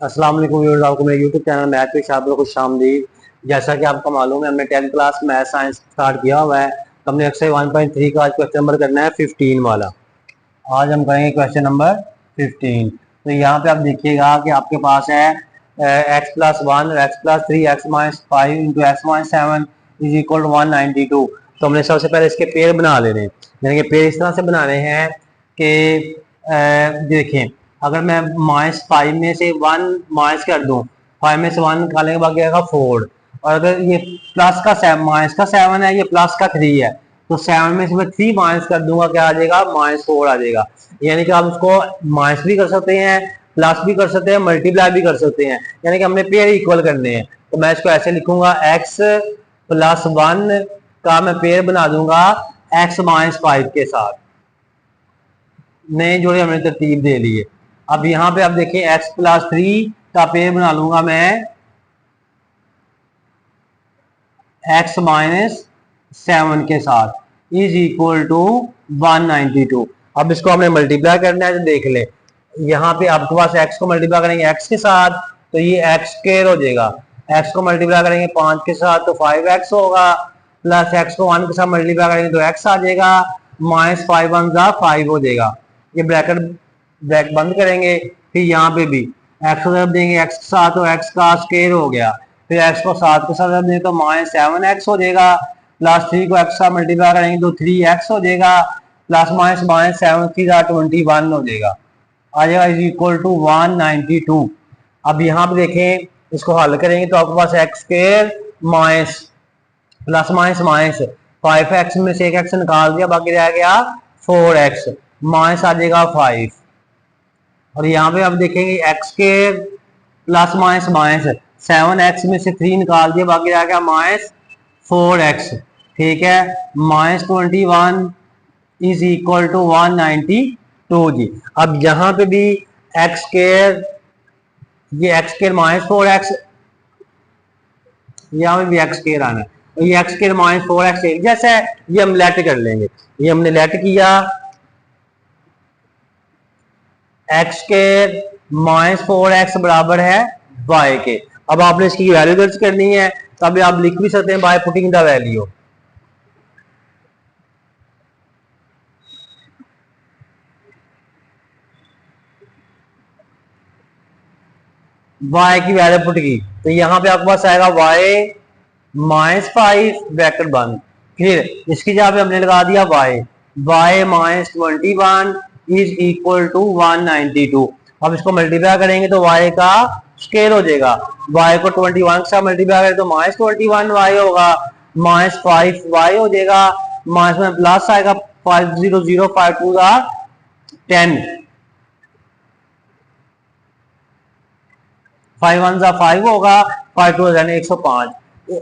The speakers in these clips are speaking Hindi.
अस्सलाम वालेकुम व्यूअर्स, आपको मेरे यूट्यूब चैनल मैथ पे शामिल खुशामदीद। जैसा कि आपको मालूम है, हमने 10th class math science start किया हुआ है। तो हमने एक्सरसाइज 1.3 का आज क्वेश्चन नंबर करना है 15 वाला। आज हम करेंगे क्वेश्चन नंबर 15। तो यहाँ पे आप देखिएगा कि आपके पास है एक्स प्लस वन और x plus three x minus five into x minus seven is equal to 192। तो हमने सबसे पहले इसके पेयर बना लेने हैं। यानी कि पेयर इस तरह से बनाने हैं कि देखें, अगर मैं माइनस फाइव में से वन माइनस कर दूं, फाइव में से वन निकालने के बाद क्या आएगा फोर। और अगर ये प्लस का सेवन माइनस का सेवन है, ये प्लस का थ्री है, तो सेवन में से मैं थ्री माइनस कर दूंगा, क्या आ जाएगा माइनस फोर आ जाएगा। यानी कि आप उसको माइनस भी कर सकते हैं, प्लस भी कर सकते हैं, मल्टीप्लाई भी कर सकते हैं। यानी कि हमने पेयर इक्वल करने हैं। तो मैं इसको ऐसे लिखूंगा, एक्स प्लस वन का मैं पेयर बना दूंगा एक्स माइनस फाइव के साथ। नए जोड़े हमने तरतीब दे ली है। अब यहाँ पे आप देखें, एक्स प्लस थ्री का पेयर बना लूंगा मैं एक्स माइनस सेवन के साथ इज इक्वल टू 192। अब इसको हमने मल्टीप्लाई करना है, तो देख ले, यहाँ पे आपके पास एक्स को मल्टीप्लाई करेंगे एक्स के साथ तो ये एक्स स्क्वायर हो जाएगा। एक्स को मल्टीप्लाई करेंगे पांच के साथ तो 5x होगा, प्लस एक्स को वन के साथ मल्टीप्लाई करेंगे तो एक्स आ जाएगा, माइनस फाइव वन जा फाइव हो जाएगा। ये ब्रैकेट बंद करेंगे, फिर यहाँ पे भी एक्स को जब देंगे एक्स के साथ तो एक्स का स्क्वायर हो गया, फिर एक्स को सात के साथ जब देंगे तो माइनस सेवन एक्स हो जाएगा, प्लस थ्री को एक्स का मल्टीप्लाई करेंगे तो थ्री एक्स हो जाएगा, plus minus minus seven three 21 हो जाएगा, आ जाएगा इज इक्वल टू 192। अब यहाँ पे देखें, इसको हल करेंगे तो आपके पास x square minus plus minus minus five x में से एक एक्स निकाल दिया, बाकी रह गया फोर एक्स, माइनस आ जाएगा फाइव। और यहाँ पे आप देखेंगे एक्स के plus minus minus seven x में से थ्री निकाल दिया, बाकी रह गया माइनस फोर एक्स। ठीक है, माइनस 21 इज इक्वल टू 192 जी। अब यहाँ पे भी एक्स स्क्वायर, ये x square minus four x, यहाँ पे भी एक्स स्क्वायर आना है, तो ये x square minus four x एक जैसा है, ये हम लेट कर लेंगे। ये हमने लेट किया, x square minus four x बराबर है वाई के। अब आपने इसकी वैल्यू दर्ज करनी है, तो अभी आप लिख भी सकते हैं by putting the value. y की वैल्यू पुट की, तो यहां पे आपके पास आएगा y माइनस फाइव ब्रैकेट बंद, फिर इसकी जगह पे हमने लगा दिया y minus 21 is equal to 192। अब इसको मल्टीप्लाई करेंगे तो y का स्क्वायर हो जाएगा, y को 21 के साथ मल्टीप्लाई करें तो माइनस 21y होगा, माइनस 5y हो जाएगा, माइनस में प्लस आएगा 500 5 टू 10, 5 वन जा 5 होगा, 5 टू 105।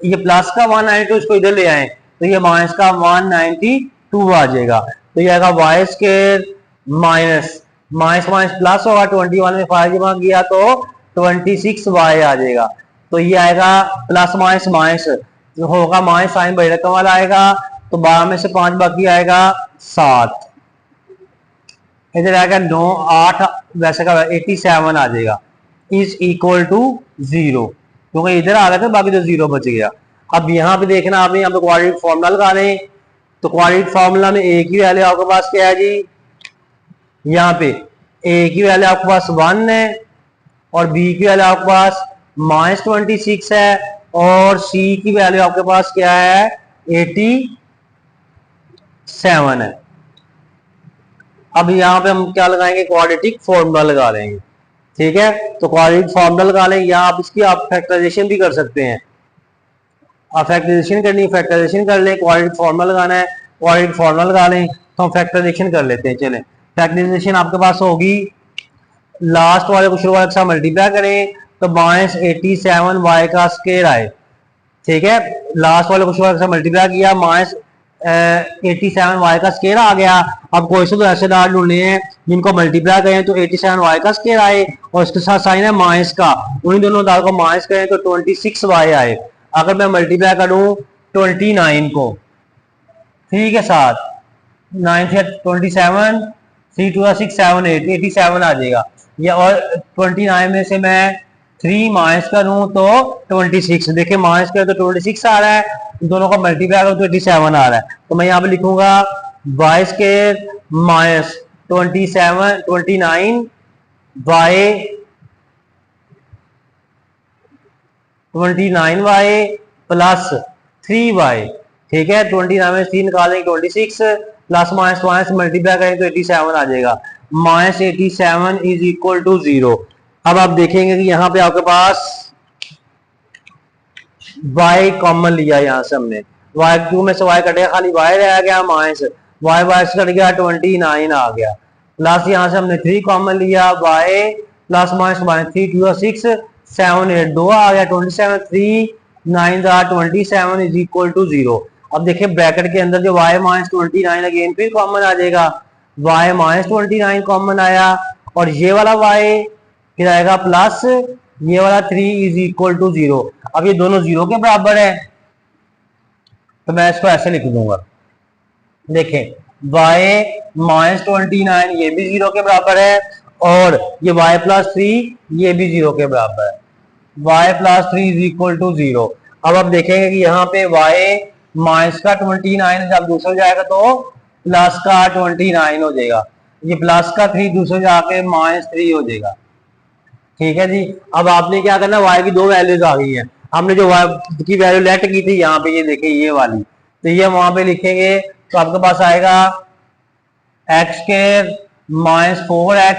ये प्लस का 192 इसको इधर ले आए तो ये माइनस का 192 आ जाएगा। तो ये आएगा y square minus minus minus plus होगा, 21 में 5 जमा किया तो 26y आ जाएगा। तो ये आएगा प्लस माइनस माइनस होगा, माइनस साइन बड़ी रकम वाला आएगा, तो 12 में से 5 बाकी आएगा 7, इधर आएगा 9 8 वैसे का 87 आ जाएगा इज इक्वल टू 0, क्योंकि इधर आ रहा था बाकी तो 0 बच गया। अब यहाँ पे देखना, आपने यहाँ पे क्वाड्रेटिक फॉर्मूला लगा लें, तो क्वाड्रेटिक फॉर्मूला में ए की वैल्यू आपके पास क्या है जी, यहाँ पे ए की वैल्यू आपके पास 1 है और बी की वैल्यू आपके पास माइनस 26 है और सी की वैल्यू आपके पास क्या है 87 है। अब यहाँ पे हम क्या लगाएंगे, क्वाड्रेटिक फॉर्मूला लगा लेंगे। ठीक है, तो क्वाड्रेटिक फॉर्मूला लगा लें, या आप इसकी आप फैक्टराइजेशन भी कर सकते हैं। आप फैक्टराइजेशन करनी है फैक्टराइजेशन कर लें, क्वाड्रेटिक फॉर्मूला लगाना है क्वाड्रेटिक फॉर्मूला लगा लें, तो हम फैक्टराइजेशन कर लेते हैं। चलें, फैक्टराइजेशन आपके पास होगी, लास्ट वाले को शुरू वाले के साथ मल्टीप्लाई करें तो माइनस 87 वाई का स्क्वायर आए। ठीक है, लास्ट वाले को शुरू वाले के साथ मल्टीप्लाई किया, माइनस 87 वाई का स्क्वायर आ गया। अब क्वेश्चन तो ऐसे डाल ढूंढने हैं जिनको मल्टीप्लाई करें तो 87 वाई का स्क्वायर आए और इसके साथ साइन है माइनस का, उन्हीं दोनों दाल को माइनस करें तो 26 वाई आए। अगर मैं मल्टीप्लाई करूं 29 को 3 के साथ, 9 से 27 3 2 6 7 8 87 आ जाएगा। या और 29 में से मैं 3 माइनस करूं तो 26। देखिए माइनस करें तो 26 आ रहा है, दोनों का मल्टीप्लाई करूं तो 87 आ रहा है। तो मैं यहाँ पे लिखूंगा y square minus 29 y 29y प्लस 3y। ठीक है, 29 में 3 निकालेंगे 26, प्लस माइनस माइनस मल्टीप्लाई करेंगे तो 87 आ जाएगा। Minus 87 is equal to 0। अब आप देखेंगे कि यहाँ पे आपके पास y कॉमन लिया, यहाँ से हमने y2 में से y कटेगा, खाली y रह गया, माइनस y से कट गया 29 आ गया, प्लस यहाँ से हमने 3 कॉमन लिया, y प्लस माइनस माइनस 3 2 6 7 8 2 आ गया, 27 3 9 27 इज इक्वल टू 0। अब देखिए ब्रैकेट के अंदर जो y माइनस 29 अगेन फिर कॉमन आ जाएगा, y माइनस 29 कॉमन आया, और ये वाला y फिर आएगा प्लस ये वाला 3 इज इक्वल टू 0। अब ये दोनों 0 के बराबर है, तो मैं इसको ऐसे लिख दूंगा। देखें y माइनस 29 ये भी 0 के बराबर है, और ये y प्लस 3 ये भी 0 के बराबर है, y plus 3 is equal to 0। अब आप देखेंगे कि यहाँ पे y माइनस का 29 जब दूसरा जाएगा तो प्लस का 29 हो जाएगा, ये प्लस का 3 दूसरे जाके माइनस 3 हो जाएगा। ठीक है जी, अब आपने क्या करना, y की दो वैल्यूज आ गई हैं, हमने जो y की वैल्यू लेट की थी यहाँ पे, ये देखिए ये वाली, तो ये वहां पे लिखेंगे तो आपके पास आएगा x square minus 4x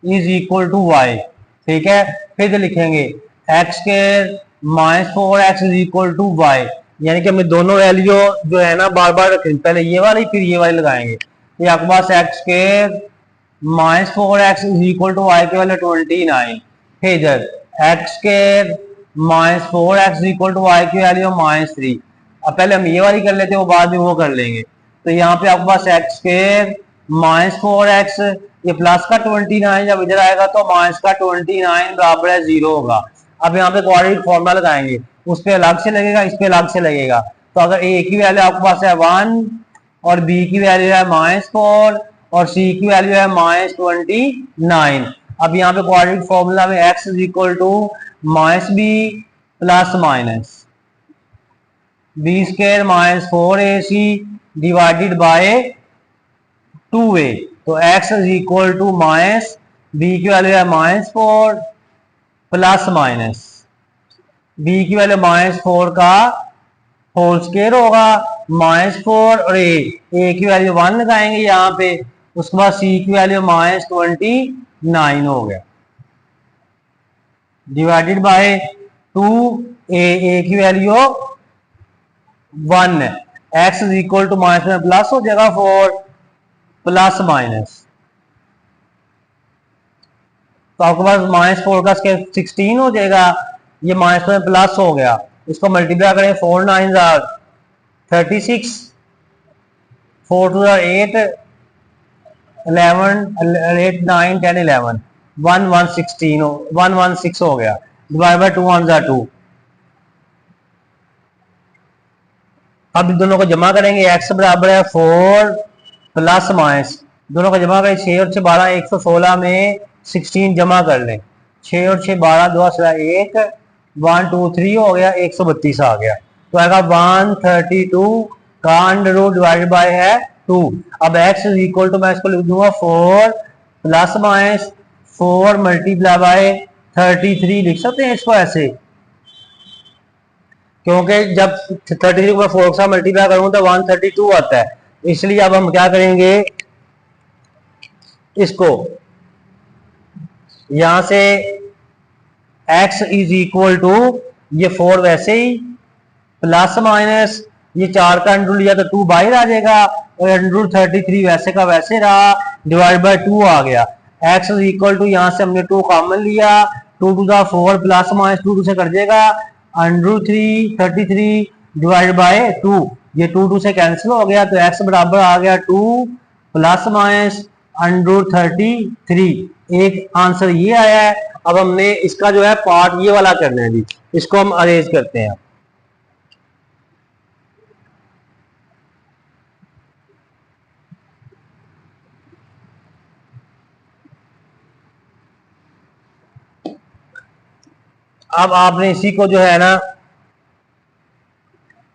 is equal to y. ठीक है, फिर लिखेंगे x square minus 4x is equal to y, यानी कि हमें दोनों वैल्यू जो है ना बार बार रखेंगे, पहले ये वाली फिर ये वाली लगाएंगे। ये आपके पास x square minus 4x is equal to y के वाले 29, फिर इधर x square minus 4x equal to y की वैल्यू माइनस 3। अब पहले हम ये वाली कर लेते हैं, वो बाद में वो कर लेंगे। तो यहाँ पे आपके पास एक्स स्क्वायर माइनस 4x, ये प्लस का 29 जब इधर आएगा तो माइनस का 29 बराबर है 0 होगा। अब यहाँ पे क्वाड्रेटिक फॉर्मूला लगाएंगे, उस पे अलग से लगेगा, इस पे अलग से लगेगा। तो अगर ए की वैल्यू आपके पास है 1 और बी की वैल्यू है -4 और सी की वैल्यू है -29, अब यहाँ पे क्वाड्रेटिक फॉर्मूला में x is equal to minus b plus minus b square minus 4ac divided by 2a, तो x is equal to minus b की वैल्यू है -4 प्लस माइनस बी की वैल्यू -4 का होल स्क्वायर होगा, -4 और ए की वैल्यू 1 लगाएंगे यहाँ पे, उसके बाद सी की वैल्यू -29 हो गया, डिवाइडेड बाय 2 ए की वैल्यू 1 है, x is equal to minus में प्लस हो जाएगा 4 प्लस माइनस, तो आपके पास -4 का स्क्वायर 16 हो जाएगा, ये माइनस में प्लस हो गया, इसको मल्टीप्लाई करें 4 9 36 4 2 8 11 8 9 10 11 1 1 16 1 1 6 हो गया, डिवाइड बाय 2 1 2। अब दोनों को जमा करेंगे, x बराबर है 4 प्लस माइनस, दोनों को जमा करें 6 और 6 12 116 में 16 जमा कर लें, 6 और 6 12 2 1 1 2 3 हो गया, 132 आ गया, तो आएगा 132 का अंडर रूट डिवाइडेड बाय है 2। अब x इज इक्वल टू, मैं इसको लिख दूंगा 4 प्लस माइनस 4 मल्टीप्लाई बाय 33, लिख सकते हैं इसको ऐसे, क्योंकि जब 33 को 4 के साथ मल्टीप्लाई करूंगा तो 132 आता है, इसलिए अब हम क्या करेंगे, इसको यहां से x इज इक्वल टू, ये 4 वैसे ही प्लस माइनस ये 4 का अंडर लिया तो 2 बाहर आ जाएगा, और अंडर 33 वैसे का वैसे रहा, डिवाइड बाय 2 आ गया, x इज इक्वल टू, यहां से हमने 2 कॉमन लिया, 2 टू द 4 प्लस माइनस 2 से कट जाएगा, अंडर 33 डिवाइड बाय 2, ये 2 से कैंसिल हो गया, तो x बराबर आ गया 2 प्लस माइनस अंडर 33। एक आंसर ये आया है। अब हमने इसका जो है पार्ट ये वाला करना है जी, इसको हम अरेंज करते हैं। अब आपने इसी को जो है ना,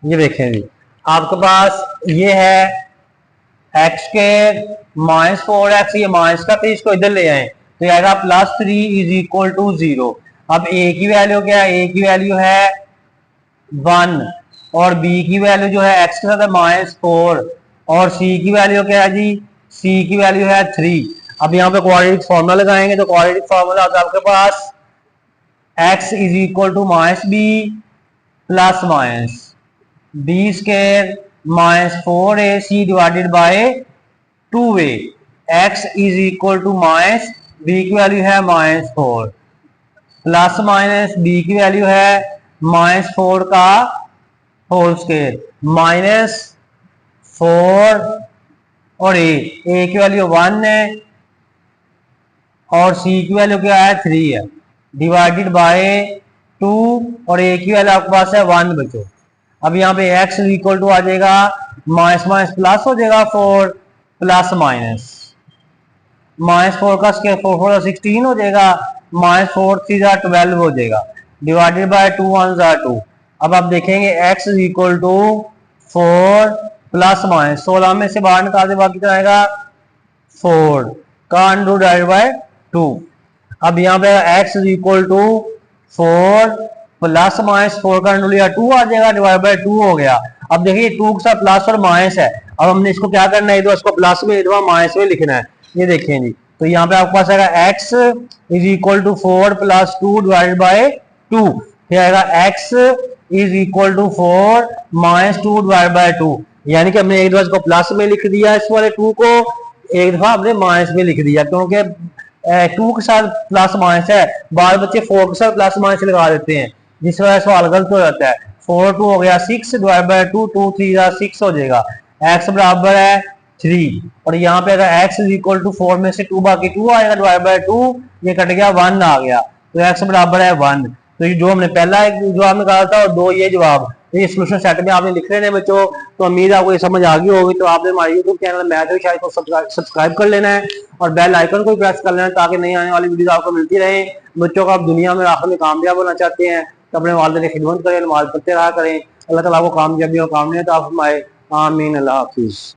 ये देखें जी, आपके पास ये है एक्स के -4x, ये माइनस का, तो इसको इधर ले आए तो आएगा +3 इज इक्वल टू 0। अब ए की वैल्यू क्या है, ए की वैल्यू है 1 और बी की वैल्यू जो है एक्स के साथ है -4 और सी की वैल्यू क्या है जी, सी की वैल्यू है 3। अब यहाँ पे क्वाड्रेटिक फॉर्मूला लगाएंगे तो क्वाड्रेटिक फॉर्मूला आता है आपके पास x is equal to -b plus minus b square -4ac divided by 2a। x is equal to minus b की वैल्यू है -4 प्लस माइनस बी की वैल्यू है -4 का होल स्केयर -4 और ए की वैल्यू 1 है और सी की वैल्यू क्या है 3 है, डिवाइडेड बाय 2 और ए की वैल्यू आपके पास है 1 बच्चों। अब यहाँ पे x इक्वल टू आ जाएगा माइनस माइनस प्लस हो जाएगा 4 प्लस माइनस -4 का स्क्वायर 4 4 16 हो जाएगा, -4 3 12 हो जाएगा, डिवाइडेड बाय 2 1 2। अब आप देखेंगे x equal to 4 plus minus 16 में से बाहर निकाल दे, बाकी कितना आएगा 4 का अंडर डिवाइडेड बाय 2। अब यहाँ पे x equal to 4 plus minus 4 का अंडर लिया 2 आ जाएगा, डिवाइड बाय 2 हो गया। अब देखिए 2 के साथ प्लस और माइनस है, अब हमने इसको क्या करना है, इसको प्लस में इधर माइनस में लिखना है। ये देखिए जी, तो यहाँ पे आपके पास आएगा x is equal to 4 plus 2 divided by 2, फिर आएगा x is equal to 4 minus 2 divide by 2। यानी कि हमने एक दफा इसको प्लस में लिख दिया इस वाले 2 को, एक दफा हमने माइनस में लिख दिया, क्योंकि 2 के साथ प्लस माइनस है, बाल बच्चे 4 के साथ प्लस माइनस लगा देते हैं, जिस वजह से सवाल गलत हो जाता है। 4 2 हो गया 6 डिवाइड बाय 2 2 3 6 हो जाएगा, x बराबर है 3 और यहाँ पे अगर x इज इक्वल टू 4 में से 2 बाकी 2 आएगा, डिवाइड बाय 2 ये कट गया 1 आ गया, तो x बराबर है 1। तो ये जो हमने पहला एक जवाब निकाला था और 2 ये जवाब, ये सोल्यूशन सेट में आपने लिख लेने बच्चों। तो उम्मीद है आपको ये समझ आ गई होगी। तो आपने हमारे YouTube channel math with Shahid को सब्सक्राइब कर लेना है और बेल आइकन को प्रेस कर लेना है, ताकि नई आने वाली वीडियो आपको मिलती रहे। बच्चों को आप दुनिया में आखिर में कामयाब होना चाहते हैं तो अपने वालिदैन की खिदमत करें, नमाज पढ़ते रहा करें। अल्लाह ताला आपको कामयाबी और कामयाब तो आप फरमाए, आमीन। अल्लाह हाफिज।